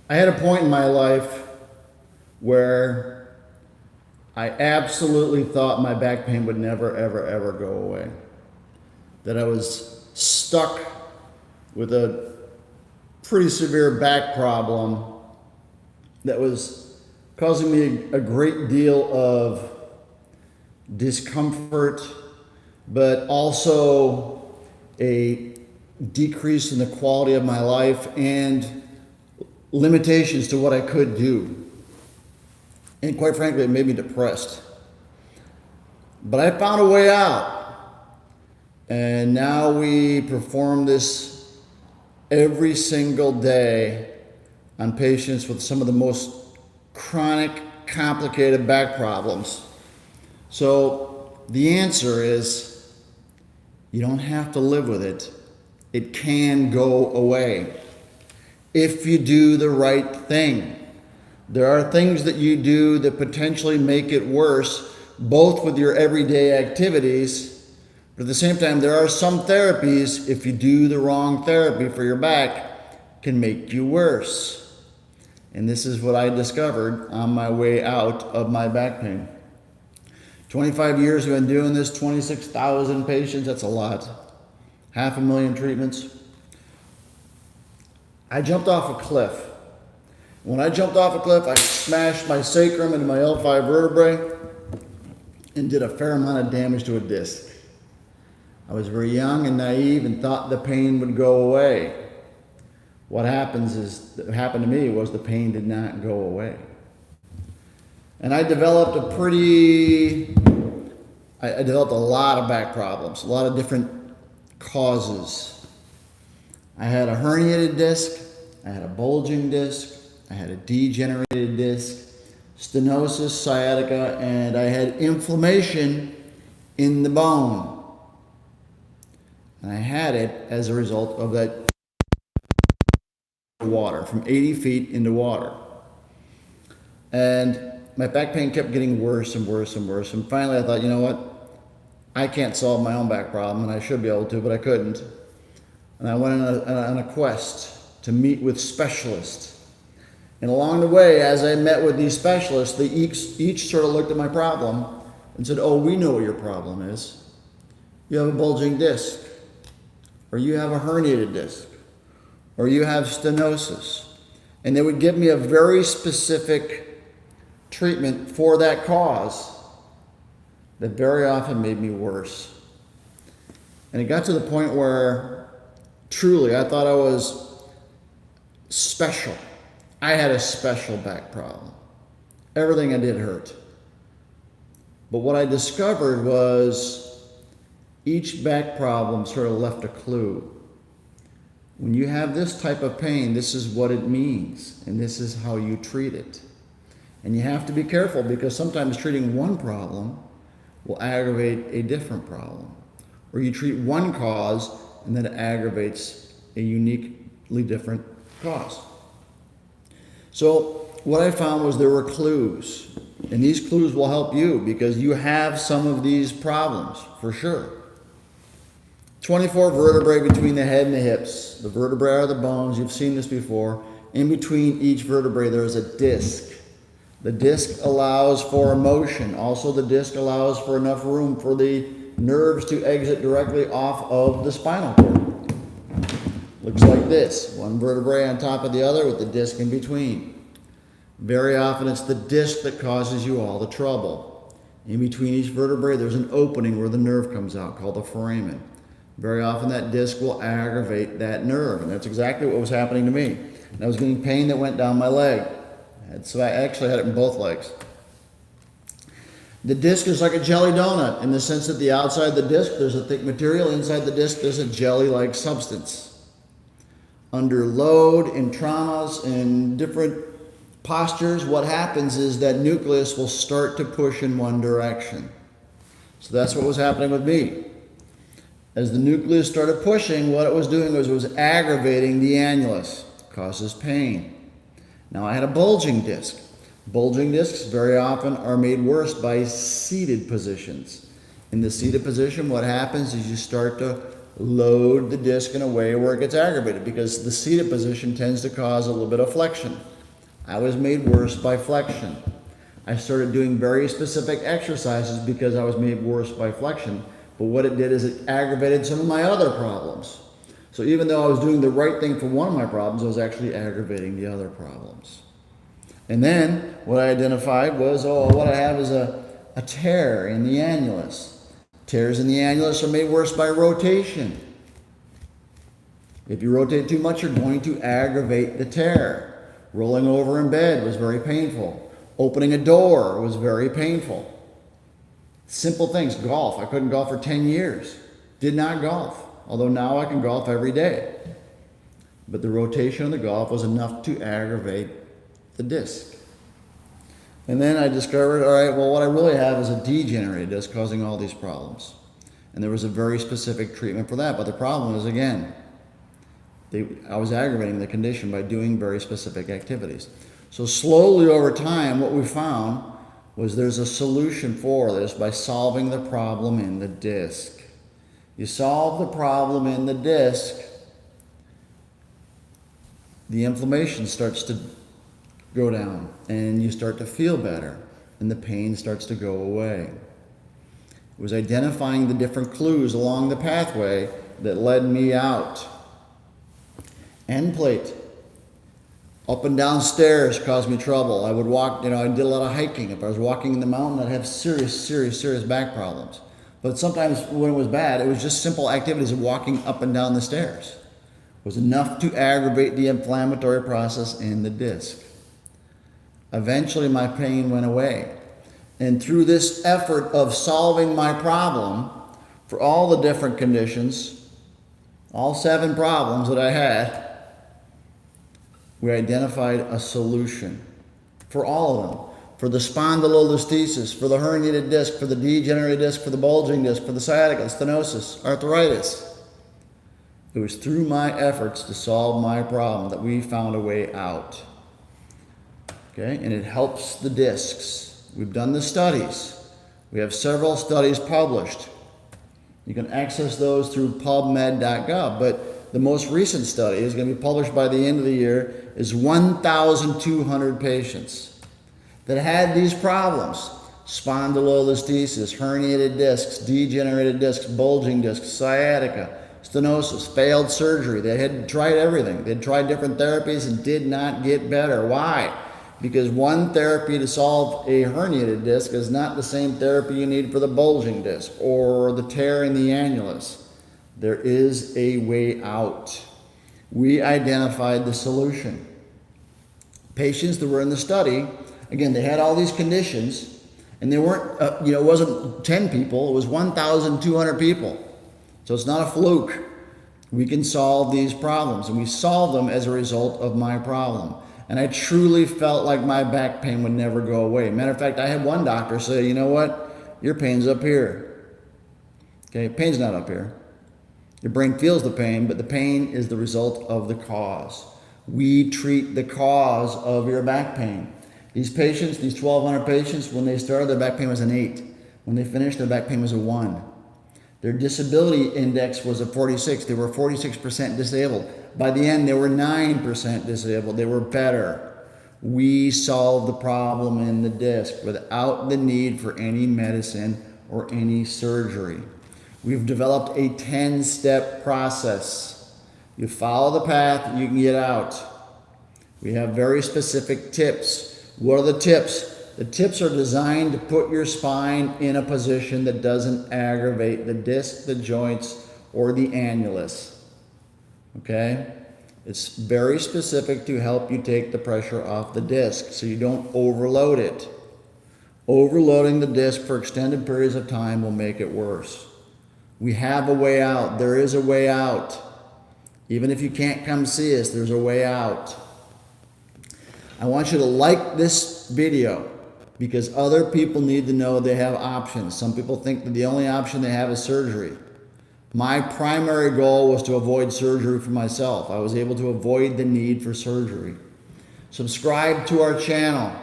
I had a point in my life where I absolutely thought my back pain would never, ever, ever go away. That I was stuck with a pretty severe back problem that was causing me a great deal of discomfort, but also a decrease in the quality of my life and limitations to what I could do. And quite frankly, it made me depressed. But I found a way out. And now we perform this every single day on patients with some of the most chronic, complicated back problems. So the answer is you don't have to live with it. It can go away if you do the right thing. There are things that you do that potentially make it worse, both with your everyday activities, but at the same time, there are some therapies, if you do the wrong therapy for your back, can make you worse. And this is what I discovered on my way out of my back pain. 25 years we've been doing this, 26,000 patients, that's a lot. 500,000 treatments. I jumped off a cliff. When I jumped off a cliff, I smashed my sacrum into my L5 vertebrae and did a fair amount of damage to a disc. I was very young and naive and thought the pain would go away. What happened to me was the pain did not go away. And I developed I developed a lot of back problems, a lot of different causes. I had a herniated disc, I had a bulging disc, I had a degenerated disc, stenosis, sciatica, and I had inflammation in the bone. And I had it as a result of that water, from 80 feet into water. And my back pain kept getting worse and worse and worse. And finally I thought, you know what? I can't solve my own back problem, and I should be able to, but I couldn't. And I went on a quest to meet with specialists. And along the way, as I met with these specialists, they each sort of looked at my problem and said, oh, we know what your problem is. You have a bulging disc, or you have a herniated disc, or you have stenosis. And they would give me a very specific treatment for that cause that very often made me worse. And it got to the point where truly I thought I was special. I had a special back problem. Everything I did hurt. But what I discovered was each back problem sort of left a clue. When you have this type of pain, this is what it means, and this is how you treat it. And you have to be careful, because sometimes treating one problem will aggravate a different problem. Or you treat one cause and then it aggravates a uniquely different cause. So what I found was there were clues, and these clues will help you because you have some of these problems for sure. 24 vertebrae between the head and the hips. The vertebrae are the bones. You've seen this before. In between each vertebrae there is a disc. The disc allows for motion. Also, the disc allows for enough room for the nerves to exit directly off of the spinal cord. Looks like this. One vertebrae on top of the other with the disc in between. Very often it's the disc that causes you all the trouble. In between each vertebrae there's an opening where the nerve comes out called the foramen. Very often that disc will aggravate that nerve, and that's exactly what was happening to me. And I was getting pain that went down my leg. So I actually had it in both legs. The disc is like a jelly donut in the sense that the outside of the disc there's a thick material, inside the disc there's a jelly-like substance. Under load, in traumas, in different postures, what happens is that nucleus will start to push in one direction. So that's what was happening with me. As the nucleus started pushing, what it was doing was it was aggravating the annulus. It causes pain. Now I had a bulging disc. Bulging discs very often are made worse by seated positions. In the seated position, what happens is you start to load the disc in a way where it gets aggravated, because the seated position tends to cause a little bit of flexion. I was made worse by flexion. I started doing very specific exercises because I was made worse by flexion. But what it did is it aggravated some of my other problems. So even though I was doing the right thing for one of my problems, I was actually aggravating the other problems. And then what I identified was, what I have is a tear in the annulus. Tears in the annulus are made worse by rotation. If you rotate too much, you're going to aggravate the tear. Rolling over in bed was very painful. Opening a door was very painful. Simple things. Golf. I couldn't golf for 10 years. Did not golf. Although now I can golf every day. But the rotation of the golf was enough to aggravate the disc. And then I discovered, all right, well, what I really have is a degenerated disc causing all these problems. And there was a very specific treatment for that. But the problem is, again, I was aggravating the condition by doing very specific activities. So slowly over time, what we found was there's a solution for this by solving the problem in the disc. You solve the problem in the disc, the inflammation starts to go down and you start to feel better and the pain starts to go away. It was identifying the different clues along the pathway that led me out. End plate. Up and down stairs caused me trouble. I would walk, I did a lot of hiking. If I was walking in the mountain, I'd have serious back problems. But sometimes when it was bad, it was just simple activities of walking up and down the stairs. It was enough to aggravate the inflammatory process in the disc. Eventually my pain went away. And through this effort of solving my problem for all the different conditions, all 7 problems that I had, we identified a solution for all of them. For the spondylolisthesis, for the herniated disc, for the degenerated disc, for the bulging disc, for the sciatica, stenosis, arthritis. It was through my efforts to solve my problem that we found a way out. Okay, and it helps the discs. We've done the studies. We have several studies published. You can access those through pubmed.gov, but the most recent study is going to be published by the end of the year, is 1,200 patients that had these problems: spondylolisthesis, herniated discs, degenerated discs, bulging discs, sciatica, stenosis, failed surgery. They had tried everything. They had tried different therapies and did not get better. Why? Because one therapy to solve a herniated disc is not the same therapy you need for the bulging disc or the tear in the annulus. There is a way out. We identified the solution. Patients that were in the study, again, they had all these conditions, and they weren't, it wasn't 10 people, it was 1,200 people. So it's not a fluke. We can solve these problems, and we solve them as a result of my problem. And I truly felt like my back pain would never go away. Matter of fact, I had one doctor say, you know what? Your pain's up here. Okay, pain's not up here. Your brain feels the pain, but the pain is the result of the cause. We treat the cause of your back pain. These patients, these 1,200 patients, when they started, their back pain was an 8. When they finished, their back pain was a 1. Their disability index was a 46. They were 46% disabled. By the end, they were 9% disabled. They were better. We solved the problem in the disc without the need for any medicine or any surgery. We've developed a 10-step process. You follow the path, you can get out. We have very specific tips. What are the tips? The tips are designed to put your spine in a position that doesn't aggravate the disc, the joints, or the annulus. Okay? It's very specific to help you take the pressure off the disc so you don't overload it. Overloading the disc for extended periods of time will make it worse. We have a way out. There is a way out. Even if you can't come see us, there's a way out. I want you to like this video because other people need to know they have options. Some people think that the only option they have is surgery. My primary goal was to avoid surgery for myself. I was able to avoid the need for surgery. Subscribe to our channel.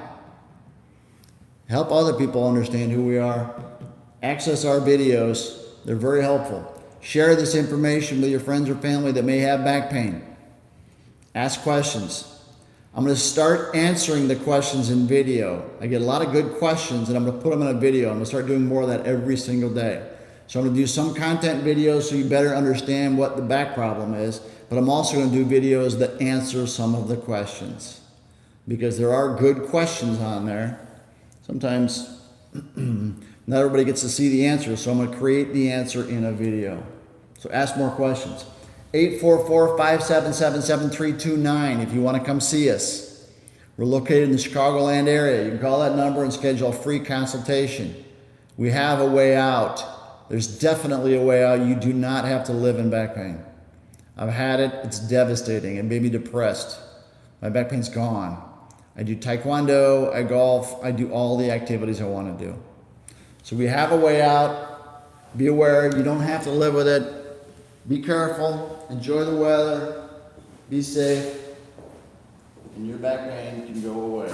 Help other people understand who we are. Access our videos. They're very helpful. Share this information with your friends or family that may have back pain. Ask questions. I'm going to start answering the questions in video. I get a lot of good questions and I'm going to put them in a video. I'm going to start doing more of that every single day. So I'm going to do some content videos so you better understand what the back problem is, but I'm also going to do videos that answer some of the questions because there are good questions on there. Sometimes not everybody gets to see the answer, so I'm going to create the answer in a video. So ask more questions. 844-577-7329 if you want to come see us. We're located in the Chicagoland area. You can call that number and schedule a free consultation. We have a way out. There's definitely a way out. You do not have to live in back pain. I've had it. It's devastating. It made me depressed. My back pain's gone. I do taekwondo, I golf, I do all the activities I want to do. So we have a way out. Be aware, you don't have to live with it. Be careful, enjoy the weather, be safe, and your back pain can go away.